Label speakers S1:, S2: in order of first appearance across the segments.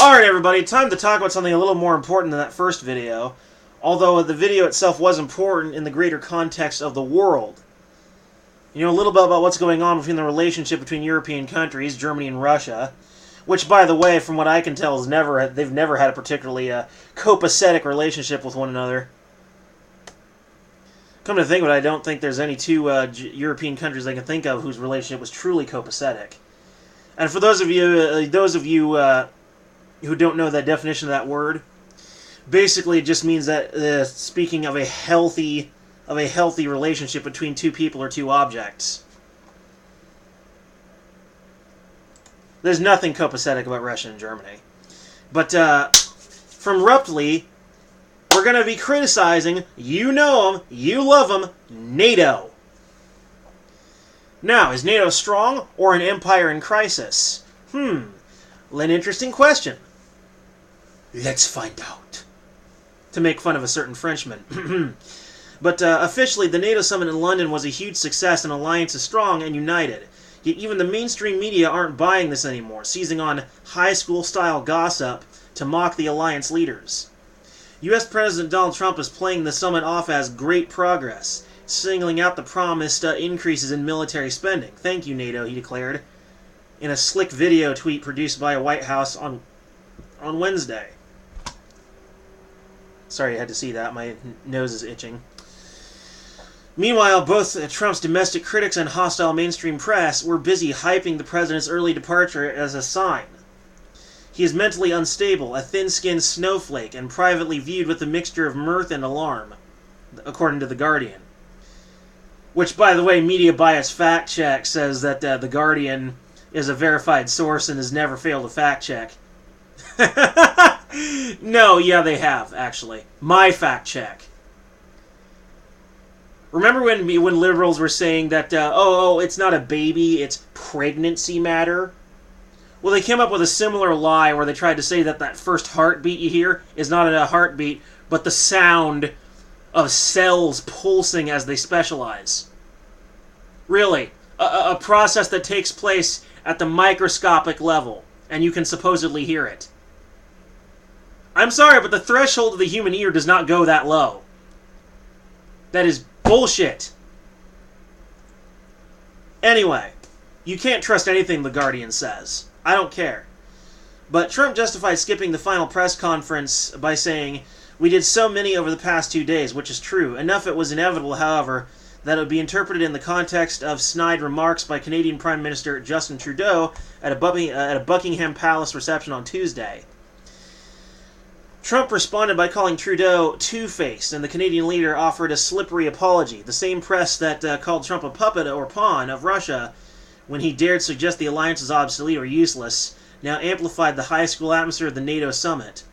S1: Alright everybody, time to talk about something a little more important than that first video, although the video itself was important in the greater context of the world. You know, a little bit about what's going on between the relationship between European countries, Germany and Russia, which, by the way, from what I can tell, they've never had a particularly copacetic relationship with one another. Come to think of it, I don't think there's any two European countries I can think of whose relationship was truly copacetic. And for those of you who don't know that definition of that word, basically it just means that speaking of a healthy relationship between two people or two objects. There's nothing copacetic about Russia and Germany. But from Ruptly, we're going to be criticizing, you know them, you love them, NATO. Now, is NATO strong or an empire in crisis? An interesting question. Let's find out. To make fun of a certain Frenchman. But officially, the NATO summit in London was a huge success and alliance is strong and united. Yet even the mainstream media aren't buying this anymore, seizing on high school-style gossip to mock the alliance leaders. U.S. President Donald Trump is playing the summit off as great progress, singling out the promised increases in military spending. Thank you, NATO, he declared, in a slick video tweet produced by a White House on Wednesday. Sorry, I had to see that. My nose is itching. Meanwhile, both Trump's domestic critics and hostile mainstream press were busy hyping the president's early departure as a sign. He is mentally unstable, a thin-skinned snowflake, and privately viewed with a mixture of mirth and alarm, according to The Guardian. Which, by the way, Media Bias Fact Check says that The Guardian is a verified source and has never failed a fact check. No, yeah, they have, actually. My fact check. Remember when liberals were saying that, it's not a baby, it's pregnancy matter? Well, they came up with a similar lie where they tried to say that first heartbeat you hear is not a heartbeat, but the sound of cells pulsing as they specialize. Really, a process that takes place at the microscopic level, and you can supposedly hear it. I'm sorry, but the threshold of the human ear does not go that low. That is bullshit. Anyway, you can't trust anything The Guardian says. I don't care. But Trump justified skipping the final press conference by saying, "We did so many over the past 2 days," which is true. Enough it was inevitable, however, that it would be interpreted in the context of snide remarks by Canadian Prime Minister Justin Trudeau at a Buckingham Palace reception on Tuesday. Trump responded by calling Trudeau two-faced, and the Canadian leader offered a slippery apology. The same press that called Trump a puppet or pawn of Russia when he dared suggest the alliance is obsolete or useless, now amplified the high school atmosphere of the NATO summit.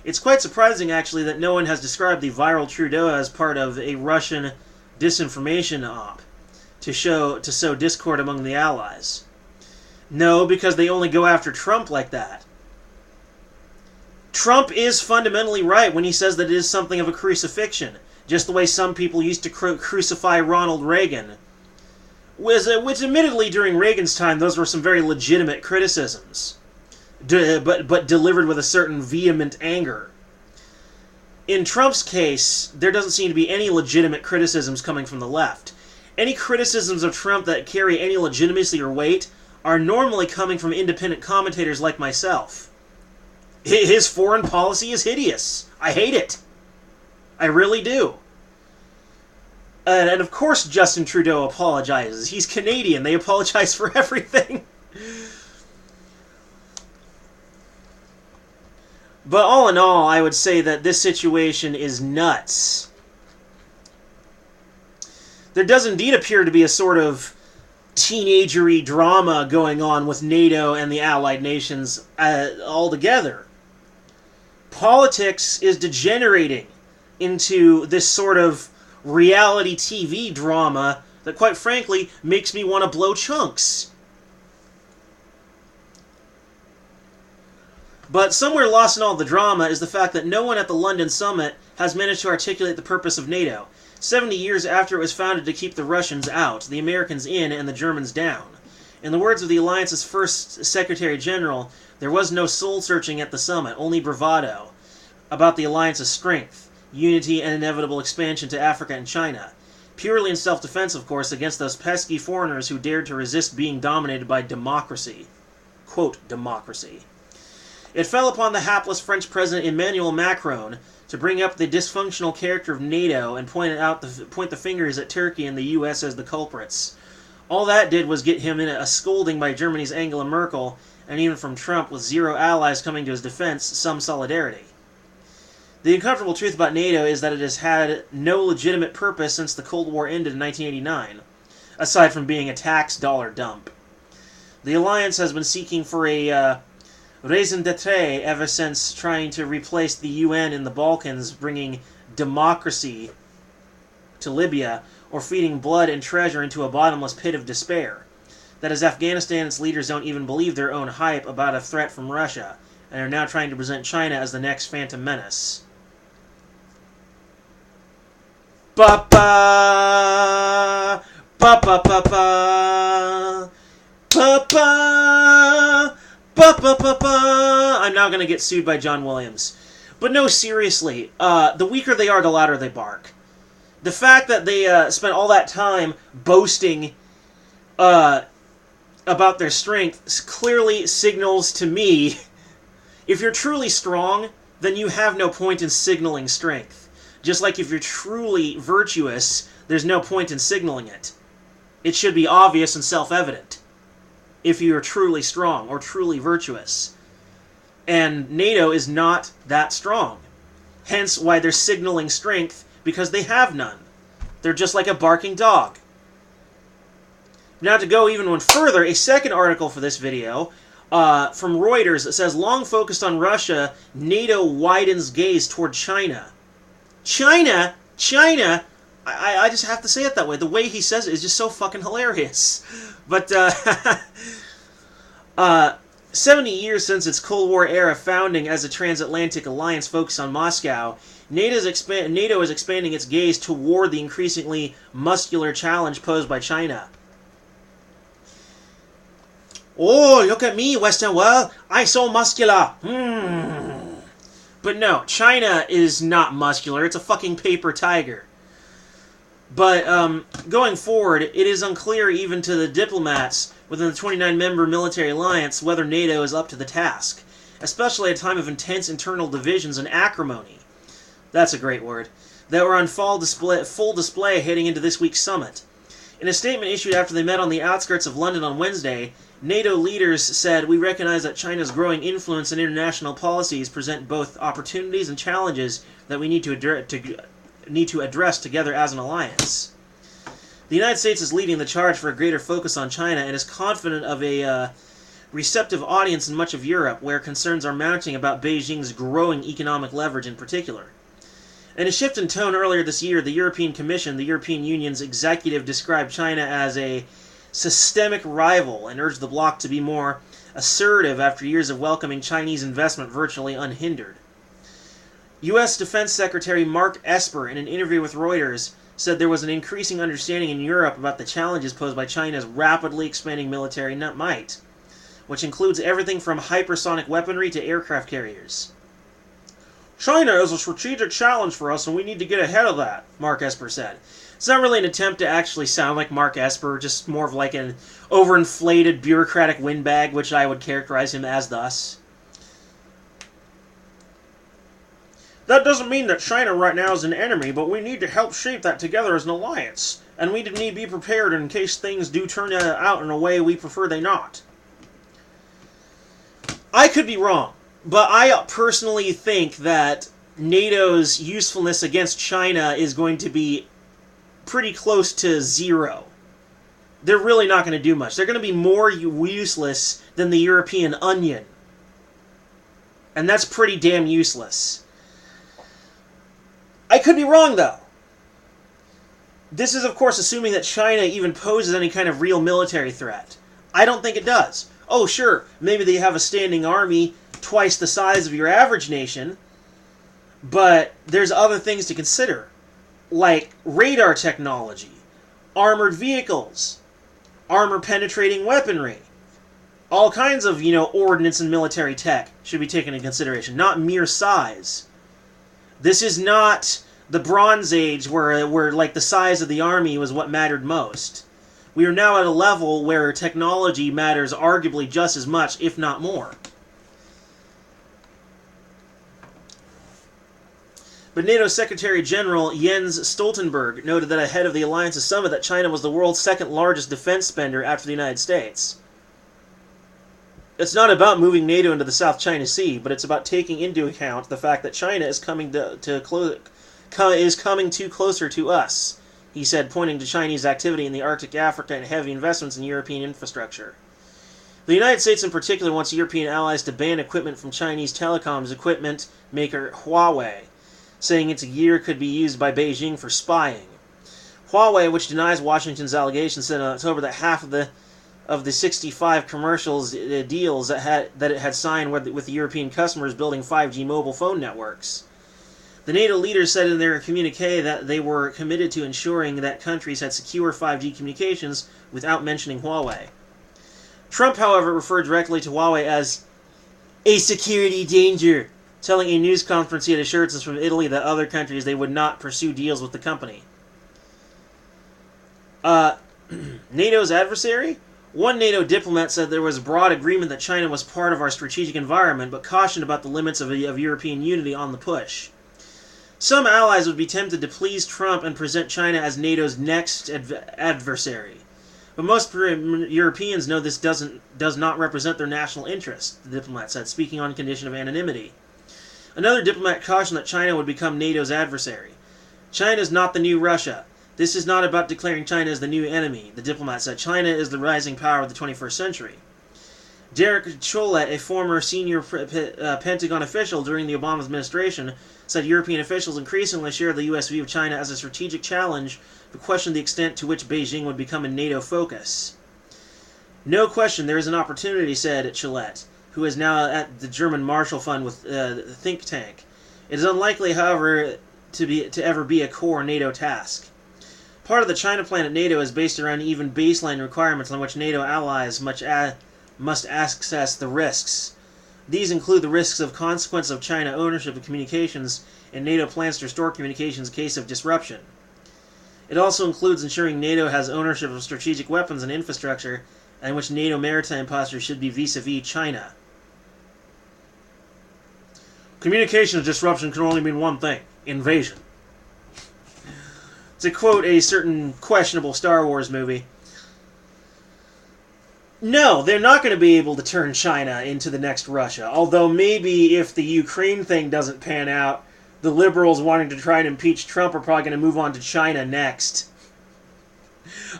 S1: It's quite surprising, actually, that no one has described the viral Trudeau as part of a Russian disinformation op to sow discord among the allies. No, because they only go after Trump like that. Trump is fundamentally right when he says that it is something of a crucifixion, just the way some people used to crucify Ronald Reagan. Which admittedly, during Reagan's time, those were some very legitimate criticisms, but delivered with a certain vehement anger. In Trump's case, there doesn't seem to be any legitimate criticisms coming from the left. Any criticisms of Trump that carry any legitimacy or weight are normally coming from independent commentators like myself. His foreign policy is hideous. I hate it. I really do. And of course Justin Trudeau apologizes. He's Canadian. They apologize for everything. But all in all, I would say that this situation is nuts. There does indeed appear to be a sort of teenagery drama going on with NATO and the allied nations altogether. Politics is degenerating into this sort of reality TV drama that, quite frankly, makes me want to blow chunks. But somewhere lost in all the drama is the fact that no one at the London summit has managed to articulate the purpose of NATO. 70 years after it was founded to keep the Russians out, the Americans in, and the Germans down. In the words of the alliance's first Secretary General, there was no soul-searching at the summit, only bravado about the alliance's strength, unity, and inevitable expansion to Africa and China. Purely in self-defense, of course, against those pesky foreigners who dared to resist being dominated by democracy. Quote, democracy. It fell upon the hapless French President Emmanuel Macron to bring up the dysfunctional character of NATO and point the fingers at Turkey and the U.S. as the culprits. All that did was get him in a scolding by Germany's Angela Merkel, and even from Trump, with zero allies coming to his defense, some solidarity. The uncomfortable truth about NATO is that it has had no legitimate purpose since the Cold War ended in 1989, aside from being a tax dollar dump. The alliance has been seeking for a raison d'etre ever since trying to replace the UN in the Balkans, bringing democracy to Libya, or feeding blood and treasure into a bottomless pit of despair. That is, Afghanistan and its leaders don't even believe their own hype about a threat from Russia, and are now trying to present China as the next phantom menace. Ba-ba, ba-ba-ba-ba, ba-ba, ba-ba-ba-ba. I'm now going to get sued by John Williams. But no, seriously, the weaker they are, the louder they bark. The fact that they spent all that time boasting about their strength clearly signals to me, if you're truly strong, then you have no point in signaling strength. Just like if you're truly virtuous, there's no point in signaling it. It should be obvious and self-evident if you are truly strong or truly virtuous. And NATO is not that strong. Hence why they're signaling strength, because they have none. They're just like a barking dog. Now to go even one further, a second article for this video from Reuters that says, long focused on Russia, NATO widens gaze toward China. China? China? I just have to say it that way. The way he says it is just so fucking hilarious. But, 70 years since its Cold War era founding as a transatlantic alliance focused on Moscow, NATO is expanding its gaze toward the increasingly muscular challenge posed by China. Oh, look at me, Western world. I'm so muscular. But no, China is not muscular. It's a fucking paper tiger. But going forward, it is unclear even to the diplomats within the 29-member military alliance whether NATO is up to the task, especially at a time of intense internal divisions and acrimony. That's a great word. That were on full display heading into this week's summit. In a statement issued after they met on the outskirts of London on Wednesday, NATO leaders said, "We recognize that China's growing influence in international policies present both opportunities and challenges that we need to address together as an alliance." The United States is leading the charge for a greater focus on China and is confident of a receptive audience in much of Europe, where concerns are mounting about Beijing's growing economic leverage in particular. In a shift in tone earlier this year, the European Commission, the European Union's executive, described China as a systemic rival and urged the bloc to be more assertive after years of welcoming Chinese investment virtually unhindered. U.S. Defense Secretary Mark Esper, in an interview with Reuters, said there was an increasing understanding in Europe about the challenges posed by China's rapidly expanding military might, which includes everything from hypersonic weaponry to aircraft carriers. "China is a strategic challenge for us, and we need to get ahead of that," Mark Esper said. It's not really an attempt to actually sound like Mark Esper, just more of like an overinflated bureaucratic windbag, which I would characterize him as thus. "That doesn't mean that China right now is an enemy, but we need to help shape that together as an alliance, and we need to be prepared in case things do turn out in a way we prefer they not." I could be wrong, but I personally think that NATO's usefulness against China is going to be pretty close to zero. They're really not going to do much. They're going to be more useless than the European Onion. And that's pretty damn useless. I could be wrong, though. This is, of course, assuming that China even poses any kind of real military threat. I don't think it does. Oh, sure, maybe they have a standing army twice the size of your average nation, but there's other things to consider, like radar technology, armored vehicles, armor-penetrating weaponry. All kinds of, ordnance and military tech should be taken into consideration, not mere size. This is not the Bronze Age where like the size of the army was what mattered most. We are now at a level where technology matters arguably just as much, if not more. But NATO Secretary General Jens Stoltenberg noted that ahead of the alliance's summit that China was the world's second largest defense spender after the United States. It's not about moving NATO into the South China Sea, but it's about taking into account the fact that China is coming too closer to us, he said, pointing to Chinese activity in the Arctic, Africa, and heavy investments in European infrastructure. The United States in particular wants European allies to ban equipment from Chinese telecoms equipment maker Huawei, saying its gear could be used by Beijing for spying. Huawei, which denies Washington's allegations, said in October that half of the 65 commercials deals that it had signed with the European customers building 5G mobile phone networks. The NATO leaders said in their communique that they were committed to ensuring that countries had secure 5G communications without mentioning Huawei. Trump, however, referred directly to Huawei as a security danger, telling a news conference he had assurances from Italy that other countries they would not pursue deals with the company. NATO's adversary? One NATO diplomat said there was broad agreement that China was part of our strategic environment, but cautioned about the limits of European unity on the push. Some allies would be tempted to please Trump and present China as NATO's next adversary. But most Europeans know this does not represent their national interest, the diplomat said, speaking on condition of anonymity. Another diplomat cautioned that China would become NATO's adversary. China is not the new Russia. This is not about declaring China as the new enemy, the diplomat said. China is the rising power of the 21st century. Derek Chollet, a former senior Pentagon official during the Obama administration, said European officials increasingly share the U.S. view of China as a strategic challenge, but questioned the extent to which Beijing would become a NATO focus. No question there is an opportunity, said Chollet, who is now at the German Marshall Fund with the think tank. It is unlikely, however, to ever be a core NATO task. Part of the China plan at NATO is based around even baseline requirements on which NATO allies must access the risks. These include the risks of consequence of China ownership of communications, and NATO plans to restore communications in case of disruption. It also includes ensuring NATO has ownership of strategic weapons and infrastructure, and which NATO maritime posture should be vis-a-vis China. Communications disruption can only mean one thing: invasion. To quote a certain questionable Star Wars movie, no, they're not going to be able to turn China into the next Russia. Although maybe if the Ukraine thing doesn't pan out, the liberals wanting to try and impeach Trump are probably going to move on to China next.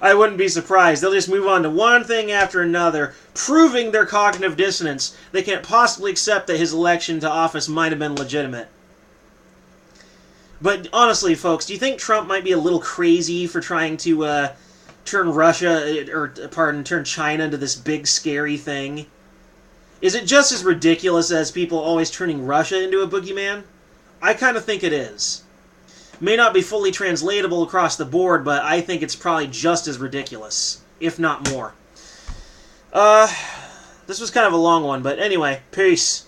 S1: I wouldn't be surprised. They'll just move on to one thing after another, proving their cognitive dissonance. They can't possibly accept that his election to office might have been legitimate. But honestly, folks, do you think Trump might be a little crazy for trying to turn China into this big scary thing? Is it just as ridiculous as people always turning Russia into a boogeyman? I kind of think it is. May not be fully translatable across the board, but I think it's probably just as ridiculous, if not more. This was kind of a long one, but anyway, peace.